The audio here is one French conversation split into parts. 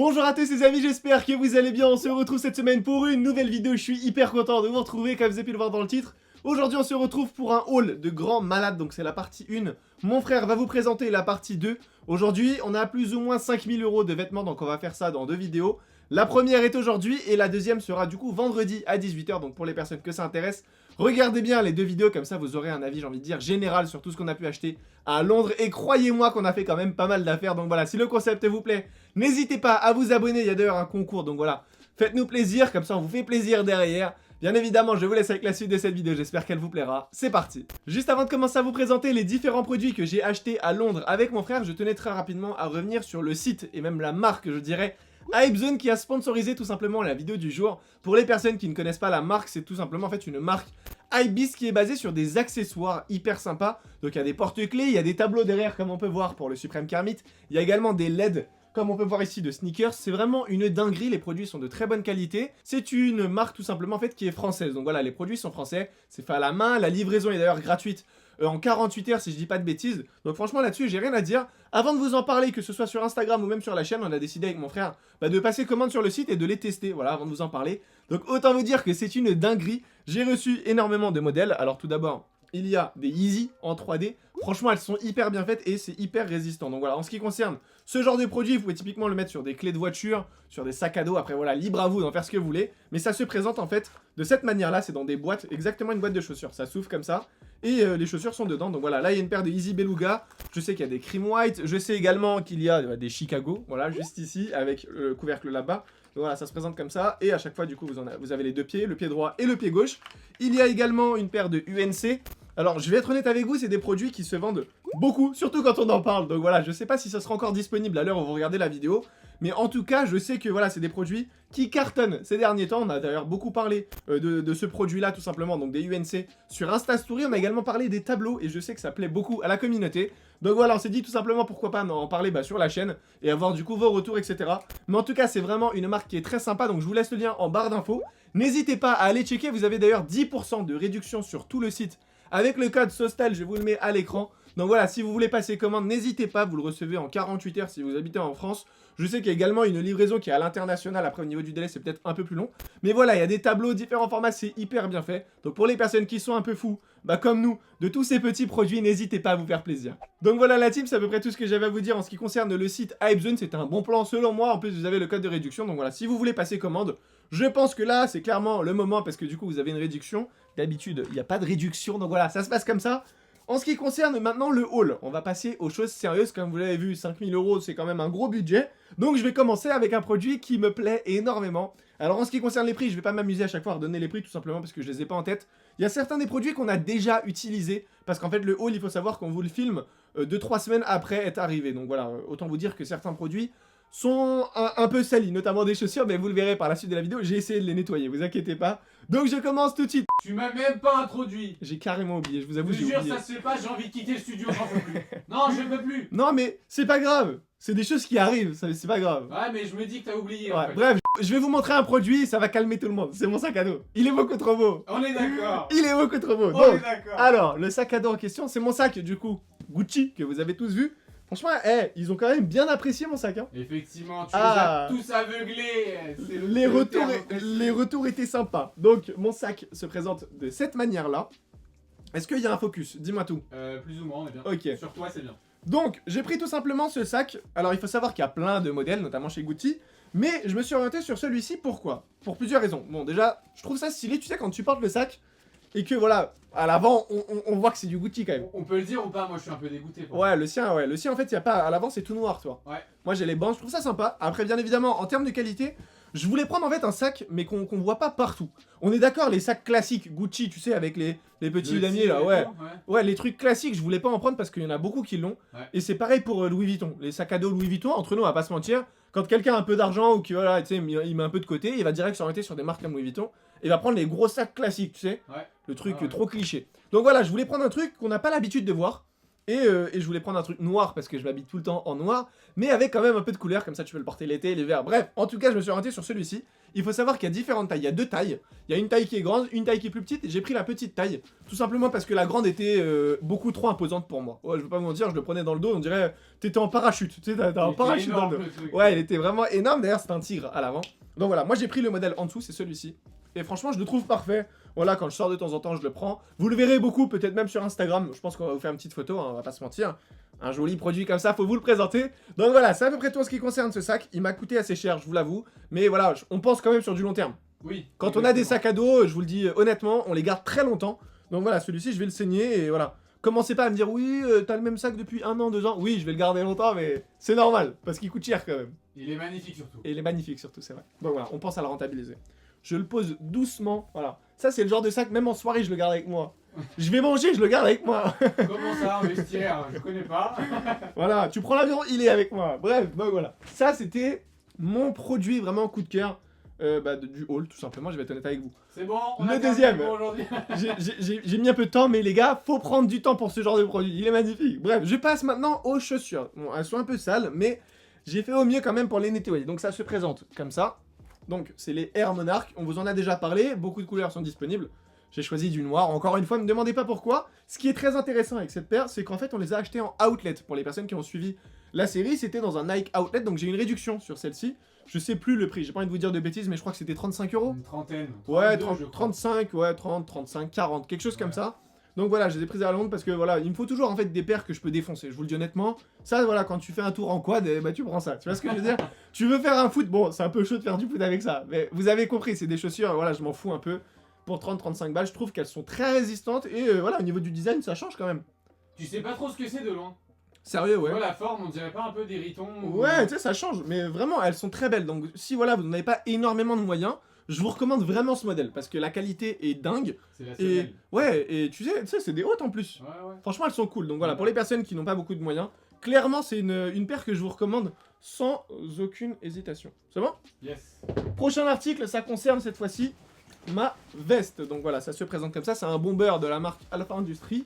Bonjour à tous les amis, j'espère que vous allez bien. On se retrouve cette semaine pour une nouvelle vidéo. Je suis hyper content de vous retrouver, comme vous avez pu le voir dans le titre. Aujourd'hui on se retrouve pour un haul de grands malades, donc c'est la partie 1. Mon frère va vous présenter la partie 2. Aujourd'hui on a plus ou moins 5000 € de vêtements, donc on va faire ça dans 2 vidéos. La première est aujourd'hui et la deuxième sera du coup vendredi à 18 h. Donc pour les personnes que ça intéresse, regardez bien les 2 vidéos, comme ça vous aurez un avis, j'ai envie de dire, général sur tout ce qu'on a pu acheter à Londres. Et croyez-moi qu'on a fait quand même pas mal d'affaires. Donc voilà, si le concept vous plaît, n'hésitez pas à vous abonner. Il y a d'ailleurs un concours, donc voilà, faites-nous plaisir, comme ça on vous fait plaisir derrière. Bien évidemment, je vous laisse avec la suite de cette vidéo, j'espère qu'elle vous plaira. C'est parti. Juste avant de commencer à vous présenter les différents produits que j'ai achetés à Londres avec mon frère, je tenais très rapidement à revenir sur le site et même la marque, je dirais, Hypezone, qui a sponsorisé tout simplement la vidéo du jour. Pour les personnes qui ne connaissent pas la marque, c'est tout simplement en fait une marque Hypebeast qui est basée sur des accessoires hyper sympas. Donc il y a des porte-clés, il y a des tableaux derrière comme on peut voir pour le Supreme Kermit. Il y a également des LED comme on peut voir ici de sneakers. C'est vraiment une dinguerie, les produits sont de très bonne qualité. C'est une marque tout simplement en fait qui est française. Donc voilà, les produits sont français, c'est fait à la main. La livraison est d'ailleurs gratuite en 48 heures si je dis pas de bêtises. Donc franchement là-dessus j'ai rien à dire. Avant de vous en parler, que ce soit sur Instagram ou même sur la chaîne, on a décidé avec mon frère de passer commande sur le site et de les tester, voilà, avant de vous en parler. Donc autant vous dire que c'est une dinguerie. J'ai reçu énormément de modèles. Alors tout d'abord, il y a des Yeezy en 3D. Franchement, elles sont hyper bien faites et c'est hyper résistant. Donc voilà, en ce qui concerne ce genre de produit, vous pouvez typiquement le mettre sur des clés de voiture, sur des sacs à dos. Après voilà, libre à vous d'en faire ce que vous voulez. Mais ça se présente en fait de cette manière-là. C'est dans des boîtes, exactement une boîte de chaussures. Ça s'ouvre comme ça et les chaussures sont dedans. Donc voilà, là il y a une paire de Yeezy Beluga. Je sais qu'il y a des Cream White. Je sais également qu'il y a des Chicago. Voilà, juste ici avec le couvercle là-bas. Donc voilà, ça se présente comme ça, et à chaque fois, du coup, vous avez les deux pieds, le pied droit et le pied gauche. Il y a également une paire de UNC. Alors, je vais être honnête avec vous, c'est des produits qui se vendent beaucoup, surtout quand on en parle. Donc voilà, je sais pas si ça sera encore disponible à l'heure où vous regardez la vidéo, mais en tout cas, je sais que voilà, c'est des produits qui cartonnent ces derniers temps. On a d'ailleurs beaucoup parlé de ce produit-là, tout simplement, donc des UNC sur Insta Story. On a également parlé des tableaux, et je sais que ça plaît beaucoup à la communauté. Donc voilà, on s'est dit tout simplement pourquoi pas en parler sur la chaîne et avoir du coup vos retours, etc. Mais en tout cas, c'est vraiment une marque qui est très sympa, donc je vous laisse le lien en barre d'infos. N'hésitez pas à aller checker, vous avez d'ailleurs 10% de réduction sur tout le site avec le code SOSTAL, je vous le mets à l'écran. Donc voilà, si vous voulez passer commande, n'hésitez pas, vous le recevez en 48 heures si vous habitez en France. Je sais qu'il y a également une livraison qui est à l'international, après au niveau du délai c'est peut-être un peu plus long. Mais voilà, il y a des tableaux, différents formats, c'est hyper bien fait. Donc pour les personnes qui sont un peu fous, comme nous, de tous ces petits produits, n'hésitez pas à vous faire plaisir. Donc voilà la team, c'est à peu près tout ce que j'avais à vous dire en ce qui concerne le site Hypezone. C'était un bon plan selon moi, en plus vous avez le code de réduction. Donc voilà, si vous voulez passer commande, je pense que là c'est clairement le moment parce que du coup vous avez une réduction. D'habitude, il n'y a pas de réduction, donc voilà, ça se passe comme ça. En ce qui concerne maintenant le haul, on va passer aux choses sérieuses. Comme vous l'avez vu, 5000 € c'est quand même un gros budget. Donc je vais commencer avec un produit qui me plaît énormément. Alors en ce qui concerne les prix, je vais pas m'amuser à chaque fois à redonner les prix tout simplement parce que je les ai pas en tête. Il y a certains des produits qu'on a déjà utilisés. Parce qu'en fait le haul, il faut savoir qu'on vous le filme 2-3 semaines après être arrivé. Donc voilà, autant vous dire que certains produits sont un peu salis, notamment des chaussures, mais vous le verrez par la suite de la vidéo, j'ai essayé de les nettoyer, vous inquiétez pas. Donc je commence tout de suite. Tu m'as même pas introduit. J'ai carrément oublié, je vous avoue, Je j'ai te jure, oublié. ça se fait pas, j'ai envie de quitter le studio, j'en peux plus. Non, je peux plus. Non mais c'est pas grave, c'est des choses qui arrivent, c'est pas grave. Ouais, mais je me dis que t'as oublié Ouais, en fait. bref, je vais vous montrer un produit, ça va calmer tout le monde, c'est mon sac à dos. Il est beaucoup trop beau. On est d'accord. Il est beaucoup trop beau. On est Donc, d'accord. alors, le sac à dos en question, c'est mon sac du coup, Gucci, que vous avez tous vu. Franchement, ils ont quand même bien apprécié mon sac, hein. Effectivement, tu Ah. les as tous aveuglés. C'est le- Les le retours, terme précis. les retours étaient sympas. Donc, mon sac se présente de cette manière-là. Est-ce qu'il y a un focus? Dis-moi tout. Plus ou moins, on est bien. Ok. Sur toi, c'est bien. Donc, j'ai pris tout simplement ce sac. Alors, il faut savoir qu'il y a plein de modèles, notamment chez Gucci. Mais je me suis orienté sur celui-ci. Pourquoi? Pour plusieurs raisons. Bon, déjà, je trouve ça stylé. Tu sais, quand tu portes le sac et que, voilà, à l'avant, on voit que c'est du Gucci quand même. On peut le dire ou pas? Moi, je suis un peu dégoûté. Ouais, le sien, en fait, il y a pas. À l'avant, c'est tout noir, toi. Ouais. Moi, j'ai les bandes, je trouve ça sympa. Après, bien évidemment, en termes de qualité, je voulais prendre en fait un sac, mais qu'on voit pas partout. On est d'accord, les sacs classiques Gucci, tu sais, avec les petits Le damiers tir là, et ouais. tout, Ouais, les trucs classiques, je voulais pas en prendre parce qu'il y en a beaucoup qui l'ont. Ouais. Et c'est pareil pour Louis Vuitton. Les sacs à dos Louis Vuitton, entre nous, on va pas se mentir. Quand quelqu'un a un peu d'argent ou que voilà, tu sais, il met un peu de côté, il va direct s'orienter sur des marques comme Louis Vuitton. Et il va prendre les gros sacs classiques, tu sais. Ouais. Le truc Ah ouais. trop cliché. Donc voilà, je voulais prendre un truc qu'on n'a pas l'habitude de voir. Et je voulais prendre un truc noir parce que je m'habille tout le temps en noir, mais avec quand même un peu de couleur, comme ça tu peux le porter l'été, l'hiver. Bref, en tout cas, je me suis orienté sur celui-ci. Il faut savoir qu'il y a différentes tailles. Il y a deux tailles. Il y a une taille qui est grande, une taille qui est plus petite. Et j'ai pris la petite taille, tout simplement parce que la grande était beaucoup trop imposante pour moi. Ouais, je veux pas vous mentir, je le prenais dans le dos, on dirait t'étais en parachute. Tu sais, t'as un parachute dans le dos. Ouais, il était vraiment énorme. D'ailleurs, c'est un tigre à l'avant. Donc voilà, moi j'ai pris le modèle en dessous, c'est celui-ci. Et franchement, je le trouve parfait. Voilà, quand je sors de temps en temps, je le prends. Vous le verrez beaucoup, peut-être même sur Instagram. Je pense qu'on va vous faire une petite photo, hein, on va pas se mentir. Un joli produit comme ça, faut vous le présenter. Donc voilà, c'est à peu près tout en ce qui concerne ce sac. Il m'a coûté assez cher, je vous l'avoue. Mais voilà, on pense quand même sur du long terme. Oui. Quand on a des sacs à dos, je vous le dis honnêtement, on les garde très longtemps. Donc voilà, celui-ci, je vais le saigner et voilà. Commencez pas à me dire, oui, t'as le même sac depuis 1 an, 2 ans. Oui, je vais le garder longtemps, mais c'est normal, parce qu'il coûte cher quand même. Il est magnifique surtout. Et il est magnifique surtout, c'est vrai. Donc voilà, on pense à le rentabiliser. Je le pose doucement, voilà. Ça, c'est le genre de sac, même en soirée, je le garde avec moi. Je vais manger, je le garde avec moi. Comment ça, un vestiaire? Je connais pas. Voilà, tu prends l'avion, il est avec moi. Bref, donc voilà. Ça, c'était mon produit vraiment coup de cœur du haul, tout simplement, je vais être honnête avec vous. C'est bon, on Le a deuxième. terminé pour aujourd'hui. J'ai mis un peu de temps, mais les gars, faut prendre du temps pour ce genre de produit. Il est magnifique. Bref, je passe maintenant aux chaussures. Bon, elles sont un peu sales, mais j'ai fait au mieux quand même pour les nettoyer. Donc ça se présente comme ça. Donc c'est les Air Monarch. On vous en a déjà parlé. Beaucoup de couleurs sont disponibles. J'ai choisi du noir. Encore une fois, ne me demandez pas pourquoi. Ce qui est très intéressant avec cette paire, c'est qu'en fait, on les a achetés en outlet. Pour les personnes qui ont suivi la série, c'était dans un Nike outlet. Donc j'ai une réduction sur celle-ci. Je sais plus le prix. J'ai pas envie de vous dire de bêtises, mais je crois que c'était 35 €. Une trentaine. Ouais, 32, 30, je crois. 35, ouais, 30, 35, 40, quelque chose comme Ouais. ça. Donc voilà, je les ai prises à la Londres parce que voilà, il me faut toujours en fait des paires que je peux défoncer. Je vous le dis honnêtement, ça voilà, quand tu fais un tour en quad, bah tu prends ça. Tu vois ce que je veux dire? Tu veux faire un foot, bon, c'est un peu chaud de faire du foot avec ça, mais vous avez compris, c'est des chaussures, voilà, je m'en fous un peu. Pour 30-35 balles, je trouve qu'elles sont très résistantes et voilà, au niveau du design, ça change quand même. Tu sais pas trop ce que c'est de loin. Sérieux, Tu ouais. vois la forme, on dirait pas un peu des ritons ou... Ouais, tu sais, ça change, mais vraiment, elles sont très belles. Donc, si voilà, vous n'avez pas énormément de moyens, je vous recommande vraiment ce modèle parce que la qualité est dingue. C'est la Et semelle. ouais, et tu sais, c'est des hautes en plus. Ouais, ouais. Franchement, elles sont cool. Donc voilà, pour les personnes qui n'ont pas beaucoup de moyens, clairement, c'est une paire que je vous recommande sans aucune hésitation. C'est bon? Yes. Prochain article, ça concerne cette fois-ci ma veste. Donc voilà, ça se présente comme ça. C'est un bomber de la marque Alpha Industries.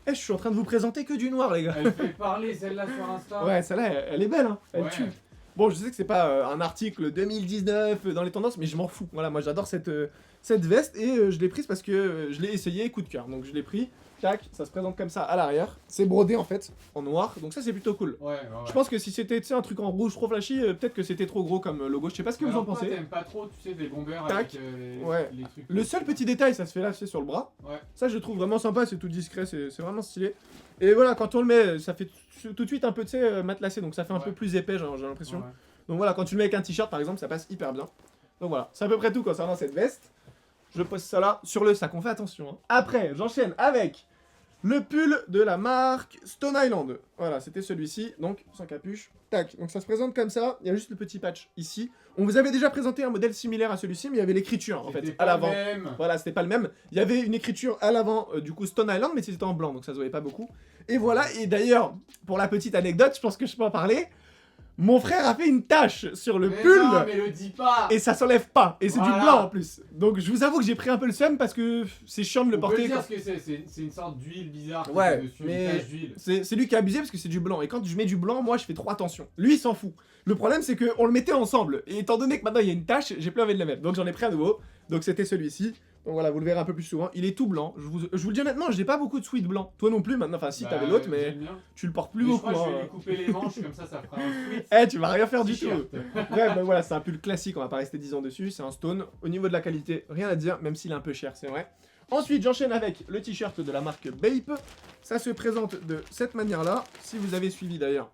Et je suis en train de vous présenter que du noir, les gars. Elle fait parler celle-là sur Insta. Ouais, celle-là, elle est belle, hein. Elle Ouais. tue. Bon, je sais que c'est pas un article 2019 dans les tendances, mais je m'en fous. Voilà, moi j'adore cette veste et je l'ai prise parce que je l'ai essayé coup de cœur. Donc je l'ai pris, tac, ça se présente comme ça à l'arrière. C'est brodé en fait, en noir, donc ça c'est plutôt cool. Ouais, ouais. Je pense que si c'était tu sais, un truc en rouge trop flashy, peut-être que c'était trop gros comme logo. Je sais pas ce que vous en pensez. T'aimes pas trop, tu sais, des bombers Tac. avec Ouais. les trucs. Le seul petit détail, ça se fait là, c'est sur le bras. Ouais. Ça, je le trouve vraiment sympa, c'est tout discret, c'est vraiment stylé. Et voilà, quand on le met, ça fait tout de suite un peu, tu sais, matelassé, donc ça fait un Ouais. peu plus épais, j'ai l'impression. Ouais. Donc voilà, quand tu le mets avec un t-shirt par exemple, ça passe hyper bien. Donc voilà, c'est à peu près tout concernant cette veste. Je pose ça là sur le sac, on fait attention. Hein. Après, j'enchaîne avec le pull de la marque Stone Island. Voilà, c'était celui-ci, donc sans capuche. Tac, donc ça se présente comme ça, il y a juste le petit patch ici. On vous avait déjà présenté un modèle similaire à celui-ci, mais il y avait l'écriture en C'était fait, pas à l'avant. le même. Voilà, c'était pas le même. Il y avait une écriture à l'avant, du coup Stone Island, mais c'était en blanc, donc ça se voyait pas beaucoup. Et voilà, et d'ailleurs, pour la petite anecdote, je pense que je peux en parler. Mon frère a fait une tache sur le Mais pull non, mais le dis pas. et ça s'enlève pas. Et c'est du Voilà. blanc en plus. Donc je vous avoue que j'ai pris un peu le seum parce que c'est chiant de le On peut porter. dire ce que c'est une sorte d'huile bizarre qui Ouais, est dessus, mais- une tache d'huile. C'est lui qui a abusé parce que c'est du blanc. Et quand je mets du blanc, moi je fais trop attention. Lui il s'en fout. Le problème c'est qu'on le mettait ensemble. Et étant donné que maintenant il y a une tache, j'ai plus envie de le mettre. Donc j'en ai pris un nouveau. Donc c'était celui-ci. Donc voilà, vous le verrez un peu plus souvent. Il est tout blanc. Je vous le dis honnêtement, j'ai pas beaucoup de sweat blanc. Toi non plus maintenant. Enfin si, Bah, t'avais l'autre, mais j'aime bien. tu le portes plus Mais je beaucoup. crois que je vais hein. lui couper les manches, comme ça fera un sweat. Eh, tu vas rien faire du tout. t-shirt. Ouais, bah voilà, c'est un pull classique, on va pas rester 10 ans dessus, c'est un Stone. Au niveau de la qualité, rien à dire, même s'il est un peu cher, c'est vrai. Ensuite, j'enchaîne avec le t-shirt de la marque Bape. Ça se présente de cette manière-là. Si vous avez suivi d'ailleurs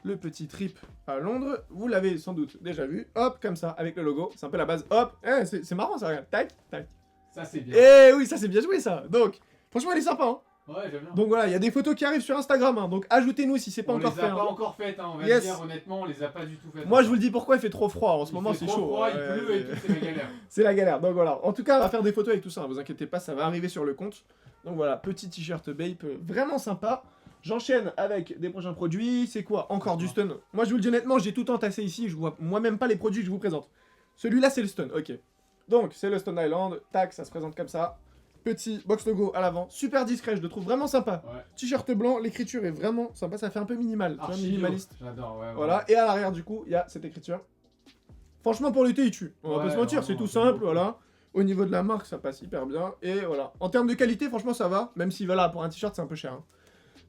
le petit trip à Londres, vous l'avez sans doute déjà vu. Hop, comme ça, avec le logo. C'est un peu la base. Hop, eh, c'est marrant ça, regarde. Tac, tac. Ça, c'est bien. Eh oui, ça c'est bien joué ça. Donc, franchement, elle est sympa. Hein. Ouais, j'aime bien. Donc voilà, il y a des photos qui arrivent sur Instagram. Hein. Donc ajoutez-nous si c'est pas On encore les fait. a hein. pas encore faites, hein, on va Yes. dire honnêtement, on les a pas du tout faites. Moi, je vous le dis pourquoi il fait trop froid. En ce Il moment, fait c'est trop chaud. froid, Ouais, il pleut et tout, c'est la galère. C'est la galère, donc voilà. En tout cas, on va faire des photos avec tout ça, hein, vous inquiétez pas, ça va arriver sur le compte. Donc voilà, petit t-shirt Bape, vraiment sympa. J'enchaîne avec des prochains produits. C'est quoi? Encore du Stone. Moi, je vous le dis honnêtement, j'ai tout entassé ici, je vois moi-même pas les produits que je vous présente. Celui-là, c'est le Stone, ok. Donc, c'est le Stone Island, tac, ça se présente comme ça. petit box logo à l'avant, super discret, je le trouve vraiment sympa. Ouais. T-shirt blanc, l'écriture est vraiment sympa, ça fait un peu minimal, tu vois, Archi minimaliste. bio. J'adore, ouais. Voilà, et à l'arrière du coup, il y a cette écriture. Franchement, pour l'été, il tue. On va Ouais, pas se mentir, vraiment, c'est tout c'est simple, beau. voilà. Au niveau de la marque, ça passe hyper bien. Et voilà. En termes de qualité, franchement, ça va. Même si, voilà, pour un t-shirt, c'est un peu cher. Hein.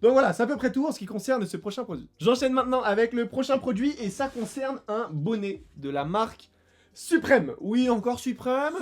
Donc voilà, c'est à peu près tout en ce qui concerne ce prochain produit. J'enchaîne maintenant avec le prochain produit, et ça concerne un bonnet de la marque Suprême. Oui, encore Suprême,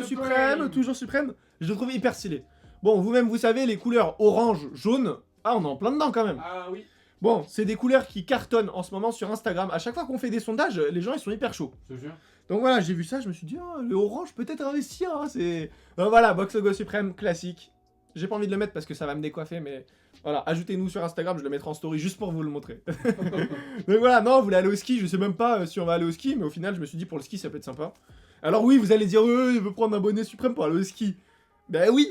toujours Suprême. Je le trouve hyper stylé. Bon, vous-même, vous savez, les couleurs orange, jaune. Ah, on est en plein dedans quand même. Ah oui, Bon, c'est des couleurs qui cartonnent en ce moment sur Instagram. À chaque fois qu'on fait des sondages, les gens, ils sont hyper chauds. je te jure. Donc voilà, j'ai vu ça, je me suis dit, oh, le orange peut-être investir, hein, c'est... Donc voilà, box logo Suprême, classique. J'ai pas envie de le mettre parce que ça va me décoiffer, mais voilà, ajoutez-nous sur Instagram, je le mettrai en story juste pour vous le montrer. Donc voilà, non, vous voulez aller au ski, je sais même pas si on va aller au ski, mais au final, je me suis dit, pour le ski, ça peut être sympa. Alors oui, vous allez dire, il veut prendre un bonnet Suprême pour aller au ski. Ben oui,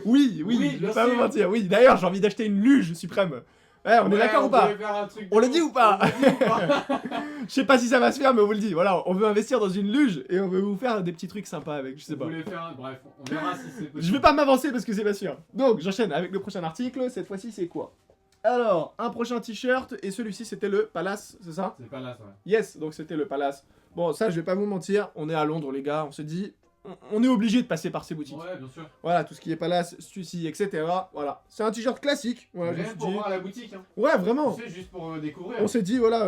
oui, Oui, je bien vais pas vous sûr. mentir, oui. D'ailleurs, j'ai envie d'acheter une luge Suprême. Ouais, on est d'accord ou pas? On le dit ou pas? Je sais pas si ça va se faire, mais on vous le dit. Voilà, on veut investir dans une luge et on veut vous faire des petits trucs sympas avec, je sais pas. Bref, on verra si c'est possible. Je vais pas m'avancer parce que c'est pas sûr. Donc, j'enchaîne avec le prochain article. Cette fois-ci, c'est quoi? Alors, un prochain t-shirt, et celui-ci, c'était le Palace, c'est ça? C'est pas là, ça. Yes, donc c'était le Palace. Bon, ça, je vais pas vous mentir, on est à Londres, les gars, on se dit, on est obligé de passer par ces boutiques. Ouais, bien sûr. Voilà, tout ce qui est Palace, Stussy, etc. Voilà, c'est un t-shirt classique. Voilà, je me Même suis pour dit... voir la boutique, hein. Ouais, vraiment. Tu sais, juste pour découvrir. On s'est dit, voilà,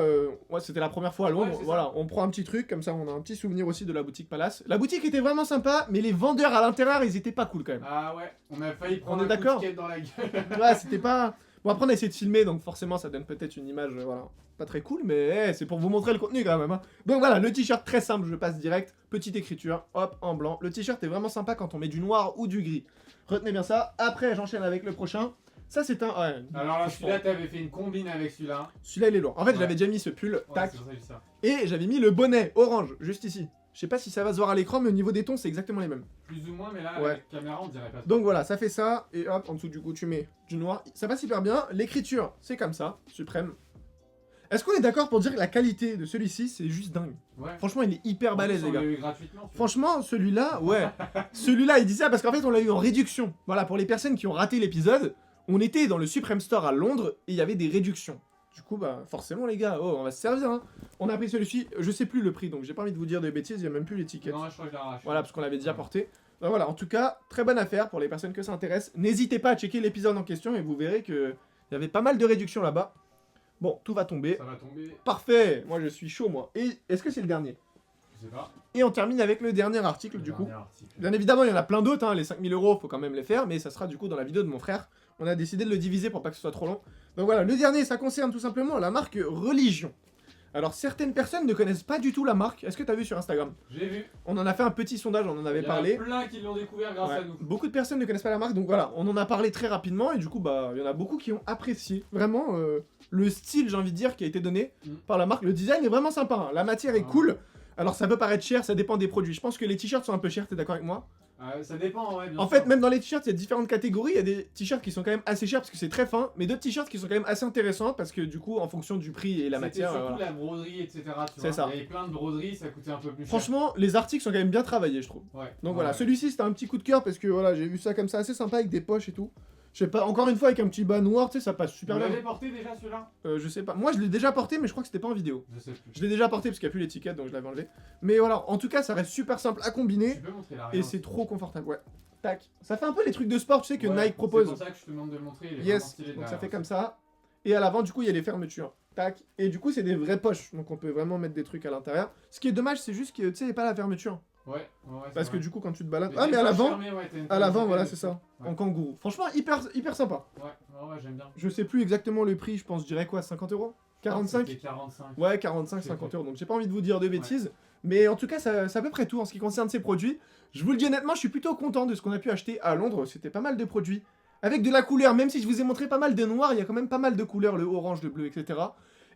ouais, c'était la première fois à Londres, Ouais, c'est voilà, on prend un petit truc, comme ça on a un petit souvenir aussi de la boutique Palace. La boutique était vraiment sympa, mais les vendeurs à l'intérieur, ils étaient pas cool quand même. Ah ouais, on a failli On prendre est un coup de d'accord skate dans la gueule. Ouais, c'était pas... Bon, après on a essayé de filmer, donc forcément ça donne peut-être une image, voilà, pas très cool, mais c'est pour vous montrer le contenu quand même. Hein. Donc voilà, le t-shirt très simple, je passe direct, petite écriture, hop, en blanc. Le t-shirt est vraiment sympa quand on met du noir ou du gris. Retenez bien ça. Après, j'enchaîne avec le prochain. Ça, c'est un... Ouais, Alors là, franchement, celui-là, t'avais fait une combine avec celui-là. celui-là, il est lourd. En fait, Ouais. j'avais déjà mis ce pull, Ouais, tac, c'est pour ça que je dis ça. et j'avais mis le bonnet orange, juste ici. Je sais pas si ça va se voir à l'écran, mais au niveau des tons, c'est exactement les mêmes. Plus ou moins, mais là, Ouais. avec caméra, on dirait pas ça. Donc voilà, ça fait ça, et hop, en dessous du coup, tu mets du noir. Ça passe hyper bien. L'écriture, c'est comme ça, Suprême. Est-ce qu'on est d'accord pour dire que la qualité de celui-ci, c'est juste dingue? Ouais. Franchement, il est hyper balèze, En les plus, gars. on l'a eu gratuitement. celui-là. Franchement, celui-là, ouais. Celui-là, il dit ça parce qu'en fait, on l'a eu en réduction. Voilà, pour les personnes qui ont raté l'épisode, on était dans le Supreme Store à Londres et il y avait des réductions. Du coup, bah, forcément, les gars, oh, on va se servir. Hein. On a pris celui-ci, je sais plus le prix, donc j'ai pas envie de vous dire de bêtises, il y a même plus l'étiquette. Non, je crois que je l'arrache. Voilà, parce qu'on l'avait déjà porté. Ben voilà, en tout cas, très bonne affaire pour les personnes que ça intéresse. N'hésitez pas à checker l'épisode en question et vous verrez que il y avait pas mal de réductions là-bas. Bon, tout va tomber. Ça va tomber. Parfait, moi je suis chaud, moi. Et est-ce que c'est le dernier? Je sais pas. Et on termine avec le dernier article, du coup. Dernier article. Bien évidemment, il y en a plein d'autres, hein, les 5000 €, faut quand même les faire, mais ça sera du coup dans la vidéo de mon frère. On a décidé de le diviser pour pas que ce soit trop long. Donc voilà, le dernier, ça concerne tout simplement la marque Religion. Alors, certaines personnes ne connaissent pas du tout la marque. Est-ce que t'as vu sur Instagram? J'ai vu. On en a fait un petit sondage, on en avait parlé. Il y en a plein qui l'ont découvert grâce Ouais. à nous. Beaucoup de personnes ne connaissent pas la marque, donc voilà, on en a parlé très rapidement, et du coup, bah, il y en a beaucoup qui ont apprécié vraiment le style, j'ai envie de dire, qui a été donné Mm. par la marque. Le design est vraiment sympa, hein. La matière est Ah. cool. Alors, ça peut paraître cher, ça dépend des produits. Je pense que les t-shirts sont un peu chers, t'es d'accord avec moi? Ça dépend, ouais. Bien En sûr. fait, même dans les t-shirts, il y a différentes catégories. Il y a des t-shirts qui sont quand même assez chers parce que c'est très fin, mais d'autres t-shirts qui sont quand même assez intéressants parce que du coup, en fonction du prix et la matière. C'était surtout voilà. la broderie, etc. Tu C'est vois. ça. Il y avait plein de broderies, ça coûtait un peu plus cher. Franchement, les articles sont quand même bien travaillés, je trouve. Ouais. Donc Ouais, voilà, ouais. celui-ci c'était un petit coup de cœur parce que voilà, j'ai vu ça comme ça assez sympa avec des poches et tout. Je sais pas, encore une fois avec un petit bas noir, tu sais, ça passe super Vous bien. l'avez porté déjà celui-là? Je sais pas. Moi, je l'ai déjà porté, mais je crois que c'était pas en vidéo. Je sais plus. Je l'ai déjà porté parce qu'il n'y a plus l'étiquette, donc je l'avais enlevé. Mais voilà, en tout cas, ça reste super simple à combiner Tu peux montrer et l'arrière c'est aussi. trop confortable. Ouais. Tac. Ça fait un peu les trucs de sport, tu sais, que Ouais, Nike propose. C'est pour ça que je te demande de le montrer. Il est vraiment Yes, stylé donc derrière. ça fait comme ça. Et à l'avant, du coup, il y a les fermetures. Tac. Et du coup, c'est des vraies poches, donc on peut vraiment mettre des trucs à l'intérieur. Ce qui est dommage, c'est juste que tu sais, il n'y a pas la fermeture. Ouais, ouais, c'est Parce que vrai. du coup, quand tu te balades. Mais Ah, mais à t'es pas l'avant, fermé, ouais, t'as une à l'avant, publicité voilà, dessus. c'est ça. Ouais. En kangourou. Franchement, hyper sympa. Ouais, ouais, j'aime bien. Je sais plus exactement le prix, je pense, je dirais quoi, 50 €? 45? C'était 45. Ouais, 45, C'est 50 fait. €. Donc j'ai pas envie de vous dire de bêtises. Mais en tout cas, c'est à peu près tout en ce qui concerne ces produits. Je vous le dis honnêtement, je suis plutôt content de ce qu'on a pu acheter à Londres. C'était pas mal de produits. Avec de la couleur, même si je vous ai montré pas mal de noir, il y a quand même pas mal de couleurs, le orange, le bleu, etc.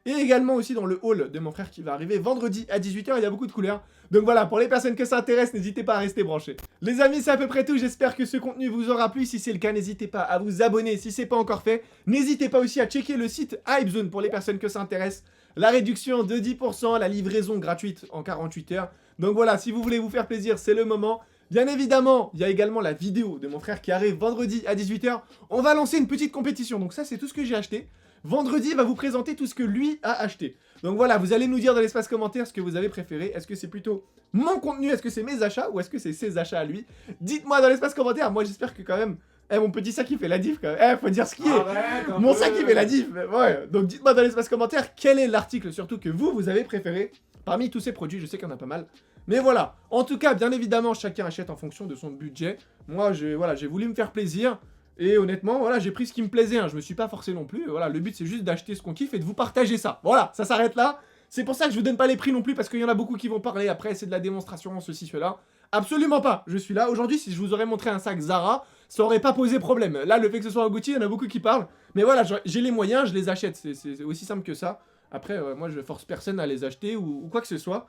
Et également aussi dans le haul de mon frère qui va arriver vendredi à 18 h, il y a beaucoup de couleurs. Donc voilà, pour les personnes que ça intéresse, n'hésitez pas à rester branchés. Les amis, c'est à peu près tout, j'espère que ce contenu vous aura plu. Si c'est le cas, n'hésitez pas à vous abonner si c'est pas encore fait. N'hésitez pas aussi à checker le site Hypezone pour les personnes que ça intéresse. La réduction de 10%, la livraison gratuite en 48 heures. Donc voilà, si vous voulez vous faire plaisir, c'est le moment. Bien évidemment, il y a également la vidéo de mon frère qui arrive vendredi à 18 h. On va lancer une petite compétition, donc ça c'est tout ce que j'ai acheté. Vendredi, il va vous présenter tout ce que lui a acheté. Donc voilà, vous allez nous dire dans l'espace commentaire ce que vous avez préféré. Est-ce que c'est plutôt mon contenu, est-ce que c'est mes achats ou est-ce que c'est ses achats à lui? Dites-moi dans l'espace commentaire, moi j'espère que quand même... mon petit sac il fait la diff quand même. Faut dire ce qui est. Arrête, Mon sac il fait la diff. Ouais. Donc dites-moi dans l'espace commentaire quel est l'article surtout que vous avez préféré parmi tous ces produits. Je sais qu'il y en a pas mal. Mais voilà. En tout cas, bien évidemment, chacun achète en fonction de son budget. Moi, j'ai voulu me faire plaisir. Et honnêtement, voilà, j'ai pris ce qui me plaisait. Hein. Je me suis pas forcé non plus. Voilà, le but c'est juste d'acheter ce qu'on kiffe et de vous partager ça. Voilà, ça s'arrête là. C'est pour ça que je vous donne pas les prix non plus parce qu'il y en a beaucoup qui vont parler. Après, c'est de la démonstration, ceci, cela. Absolument pas. Je suis là. Aujourd'hui, si je vous aurais montré un sac Zara, ça aurait pas posé problème. Là, le fait que ce soit un Gucci, il y en a beaucoup qui parlent. Mais voilà, j'ai les moyens, je les achète. C'est aussi simple que ça. Après, moi, je force personne à les acheter ou quoi que ce soit.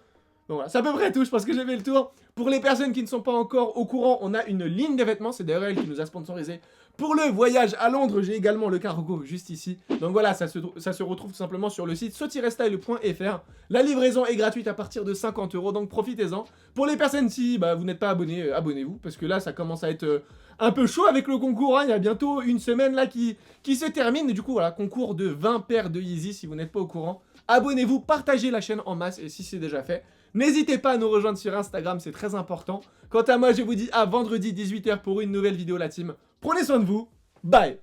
Donc voilà, c'est à peu près tout, je pense que j'ai fait le tour. Pour les personnes qui ne sont pas encore au courant, on a une ligne de vêtements, c'est d'ailleurs elle qui nous a sponsorisé. Pour le voyage à Londres, j'ai également le cargo juste ici. Donc voilà, ça se retrouve tout simplement sur le site so-style.fr. La livraison est gratuite à partir de 50 €, donc profitez-en. Pour les personnes, si vous n'êtes pas abonnés, abonnez-vous, parce que là, ça commence à être un peu chaud avec le concours. Hein. Il y a bientôt une semaine là qui se termine. Et du coup, voilà, concours de 20 paires de Yeezy, si vous n'êtes pas au courant. Abonnez-vous, partagez la chaîne en masse, et si c'est déjà fait, n'hésitez pas à nous rejoindre sur Instagram, c'est très important. Quant à moi, je vous dis à vendredi 18 h pour une nouvelle vidéo la team. Prenez soin de vous, bye.